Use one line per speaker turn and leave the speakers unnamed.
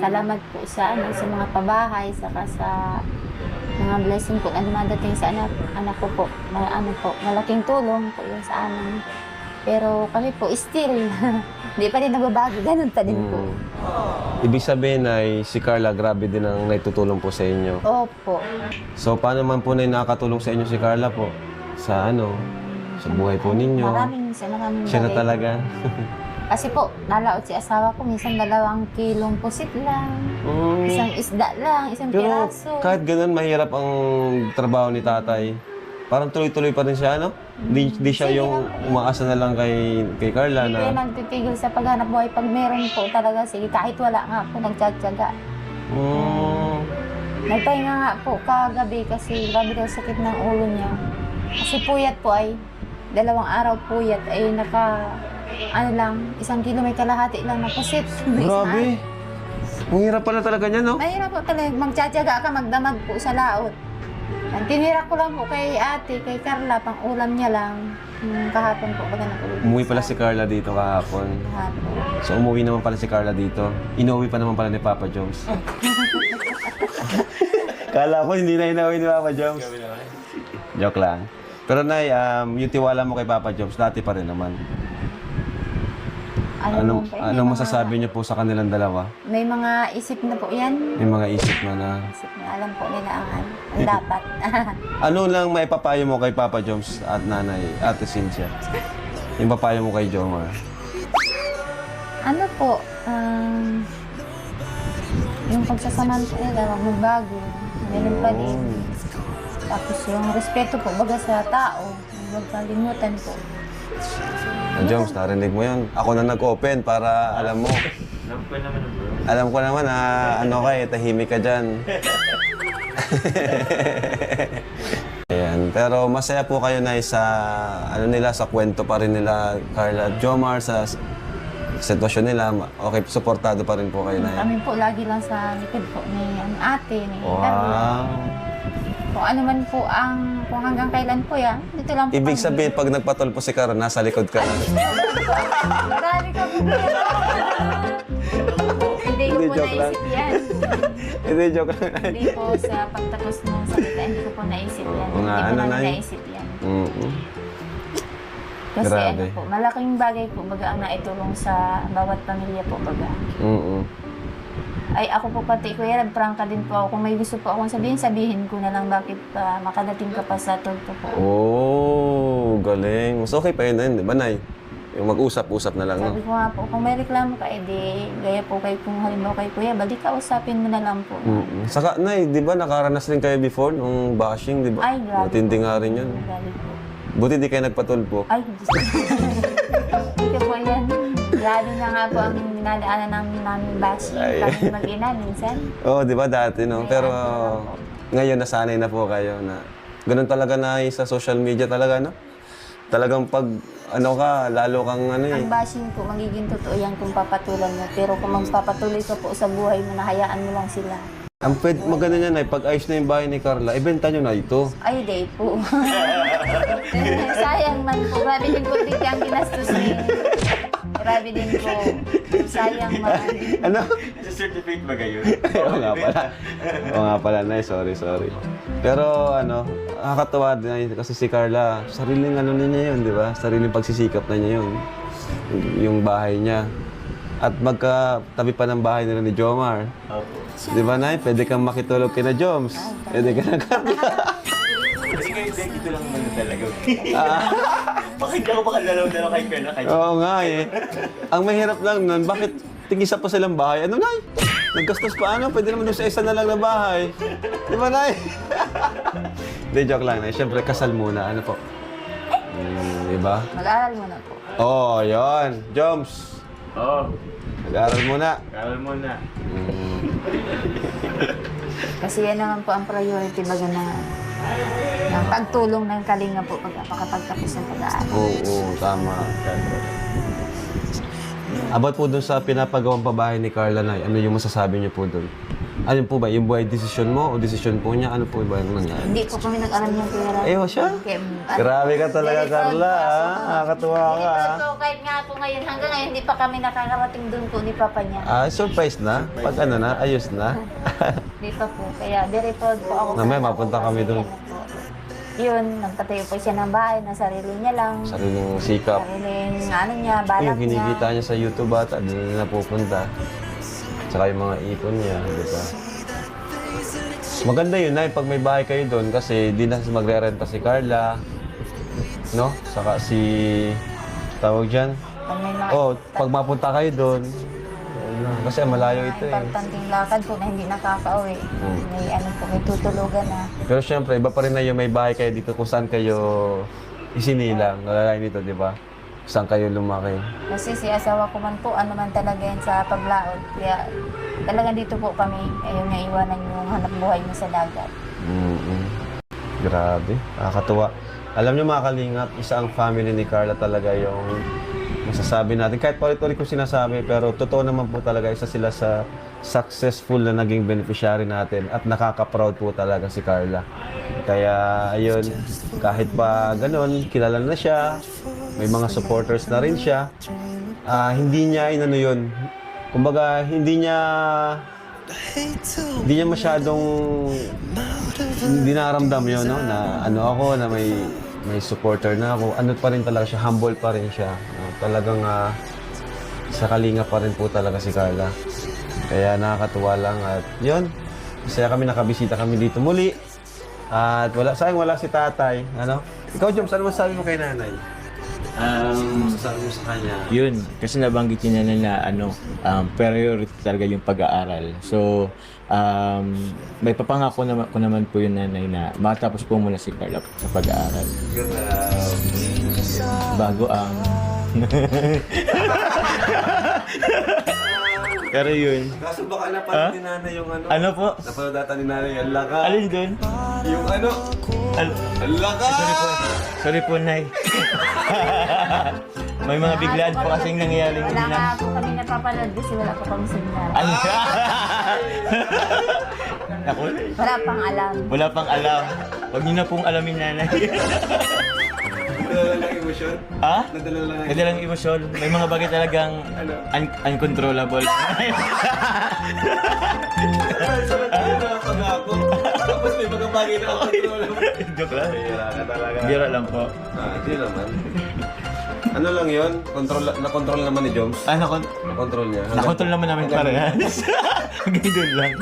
salamat po sa sa mga pabahay, saka sa mga blessing po na dumadating sa anak ko po. Malaking tulong po yun sa amin. Pero kami po still, hindi pa rin nagbabago, ganun pa din po.
Ibig sabihin ay si Carla, grabe din ang naitutulong po sa inyo.
Opo.
So, paano man po na nakakatulong sa inyo si Carla po? Sa sa buhay po ninyo?
Maraming
Siya na
bagay.
talaga.
Kasi po, nalaot si asawa ko, minsan 2 kilong pusit lang, isang isda lang, isang
Pero
piraso.
kahit ganun, mahirap ang trabaho ni tatay. Parang tuloy-tuloy pa rin siya, ano? Di siya yung umaasa na lang kay Carla
Hindi ko
na...
nagtitigil sa paghanap buhay. Pag meron po talaga, sige, kahit wala nga po, nagtsatsaga. Nagpahinga nga po kagabi kasi grabe daw sakit ng ulo niya. Kasi puyat po ay, 2 araw puyat ay isang kilo may kalahati lang na pusit.
Grabe! Ang hirap pala talaga niya, no?
Mahirap po talaga, magtsatsaga ka, magdamag po sa laot. Ang tinira ko lang po kay ate, kay Carla, pang ulam niya lang. Kahapon po, baga natulog.
Umuwi pala si Carla dito kahapon.
Kahapon.
So, umuwi naman pala si Carla dito. Inuwi pa naman pala ni Papa Joms. Kala ko hindi na inuwi ni Papa Joms. Joke lang. Pero Nay, yung tiwala mo kay Papa Joms, dati pa rin naman. Anong masasabi niyo po sa kanilang dalawa?
May mga isip na po yan.
May mga isip na
Isip na alam po nila ang dapat.
Ano lang maipapayo mo kay Papa Joms at Nanay, Ate Cynthia? Yung papayo mo kay Jomar?
Ano po, yung pagsasamahan po nila, wag magbago. Ganun pa din. Tapos yung respeto po, baga sa tao, huwag kalimutan po.
Joms, narinig mo yun. Ako na nag-open para alam mo. Alam ko naman na tahimik ka dyan. Ayan. Pero masaya po kayo na sa kwento pa rin nila Carla at Jomar, sa sitwasyon nila. Okay, suportado pa rin po kayo na.
Kami po lagi lang sa likod po ni ate, ni Carla.
Wow!
Kung ano man po kung hanggang kailan po yan, dito lang po
Ibig
kami.
sabihin, pag nagpatol po si Carla, nasa likod ka na.
Marami ka po. Hindi ko
Hindi,
po
joke lang.
naisip yan.
Hindi, joke lang.
Hindi po sa pagtapos ng salita, hindi ko po naisip yan.
Oo nga,
Hindi ko
ano,
namin
Nay?
naisip yan. Kasi
Grabe.
malaking bagay po baga ang naitulong sa bawat pamilya po baga. Ay ako po pati kuya, nagprangka din po ako. Kung may gusto po akong sabihin ko na lang bakit makadating ka pa sa tulpo po.
Oh, galing. Mas okay pa yun, di ba, Nay? Yung mag-usap-usap na lang, no?
Sabi ko nga po, kung may reklamo ka, edi gaya po kay kung halimbawa kay kuya, balik ka, usapin mo na lang po.
Saka, Nay, di ba nakaranas rin kayo before nung bashing, di ba?
Ay, grabe
Matindi
po.
nga rin yun.
Grabe po.
Buti di kayo nagpatulpo.
Ay, hindi po yan. Grabe na nga po ang dinadaanan namin bashing.
Ay.
Kami mag-ina minsan.
Oo, di ba dati, no? Pero
po.
ngayon, nasanay na po kayo na ganun talaga na sa social media talaga, no? Talagang pag, lalo kang
Ang bashing po, magiging totoo yan kung papatulan mo. Pero kung magpapatuloy ka po sa buhay mo, nahayaan mo lang sila.
Ang maganda niya, Nay, pag ayos na yung bahay ni Carla, ibenta nyo na ito.
Ay, day po. Sayang man po. Grabe din po dito ang ginastos niya. Grabe din po. Sayang man.
Ano?
Sa certificate ba kayo?
Oo nga pala. Oo nga pala, Nay. Sorry. Pero nakakatawa din kasi si Carla, sariling na niya yun, di ba? Sariling pagsisikap na niya yun. Yung bahay niya. At magkatabi pa ng bahay nila ni Jomar.
Opo.
Di ba, Nay? Pwede kang makitulog kina Joms. Pwede ka na Carla.
Kasi kayo dito lang muna talaga. Bakit ako makalalaw-dalaw kay Carla kayo?
Oo nga eh. Ang mahirap lang nun, bakit tigisa pa silang bahay? Ano, Nay? Naggastos pa Pwede naman doon sa isa na lang na bahay. Di ba, Nay? Hindi, joke lang, Nay. Siyempre, kasal muna. Ano po? Di ba?
Mag-aaral mo na po.
Oo, yun. Joms.
Oo.
Mag-aaral muna.
Karal mo na.
Kasi yan naman po ang priority baga ng pagtulong ng kalinga po pagkapagtapos ng pag-aaral.
Oo, tama. About po dun sa pinapagawang pabahay ni Carla, Nay, ano yung masasabi niyo po dun? Ano po ba? Yung buhay desisyon mo o desisyon po niya? Ano po ba yung nangyari?
Hindi po kami nag-alam ng pera.
Ayaw siya? Grabe ka talaga, Carla. Nakakatuwa ka.
Hindi po, kahit nga po ngayon, hanggang ngayon, hindi pa kami nakakarating doon po ni Papa niya.
Surprise na? Pag ano na, ayos na?
Hindi pa po. Kaya very proud po ako.
Mamaya,
sa anak ko
mapunta kami
kasi
doon.
ano po, yun, nagtatayo po siya ng bahay na sarili niya lang.
Sariling sikap.
Sariling ano niya, balak
Yung kinikita
niya.
niya sa YouTube at doon na napupunta. Tsaka yung mga ipon niya, di ba? Maganda yun na pag may bahay kayo doon kasi di na magre-renta si Carla. No? Saka si... Tawag dyan?
Pag may mga
Pag mapunta kayo doon. Kasi malayo ito eh.
importanteng lakad po na hindi nakaka-uwi. May ano po, may tutulugan na.
Pero syempre, iba pa rin na yung may bahay kayo dito kung saan kayo isinilang. Nalalay nito, di ba? Saan kayo lumaki.
Kasi si asawa ko man po, ano man talaga yan sa paglaod. Kaya talaga dito po kami, ayaw niya iwanan yung hanap buhay mo sa dagat.
Grabe, nakakatuwa. Alam niyo mga kalingap, isa ang family ni Carla talaga yung masasabi natin. Kahit paulit-ulit ko sinasabi, pero totoo naman po talaga isa sila sa successful na naging beneficiary natin at nakaka-proud po talaga si Carla. Kaya ayun, kahit pa ganun, kilala na siya, may mga supporters na rin siya, hindi niya inano yun. Kumbaga, hindi niya masyadong dinaramdam yun, no? Na ano ako, na may supporter na ako. Ano pa rin talaga siya, humble pa rin siya. Talagang sa kalinga pa rin po talaga si Carla. Kaya nakakatuwa lang at yun, masaya kami, nakabisita kami dito muli. At sayang wala si tatay. Ano? Ikaw, Joms, ano masasabi mo kay nanay? Masasabi mo sa kanya?
Yun, kasi nabanggit niya na priority talaga yung pag-aaral. So, may papangako ko naman po yung nanay na matapos po muna si Carla sa pag-aaral. Bago ang... Pero yun.
Kaso baka napanood ni nanay yung ano?
Ano po?
Napanood data ni nanay, ang laka.
Alin dun?
Yung ano? Ang laka!
Sorry po, Nay. May mga biglaan po kasing nangyayari.
Wala nga po kami napapanood kasi wala po kami signal.
Ano? Ako?
Wala pang alam.
Wala pang alam. Huwag niyo na pong alamin, nanay.
Nadala lang emosyon?
Ha?
Nadala lang
Kasi lang emosyon. May mga bagay talagang uncontrollable.
Pag-ako. Tapos may mga bagay na control.
Joke lang.
Bira ka talaga.
Bira lang po.
Di naman. Ano lang yun? Na-control naman ni Joms. Na-control niya.
Nakontrol naman namin parehas. Hanggang doon lang.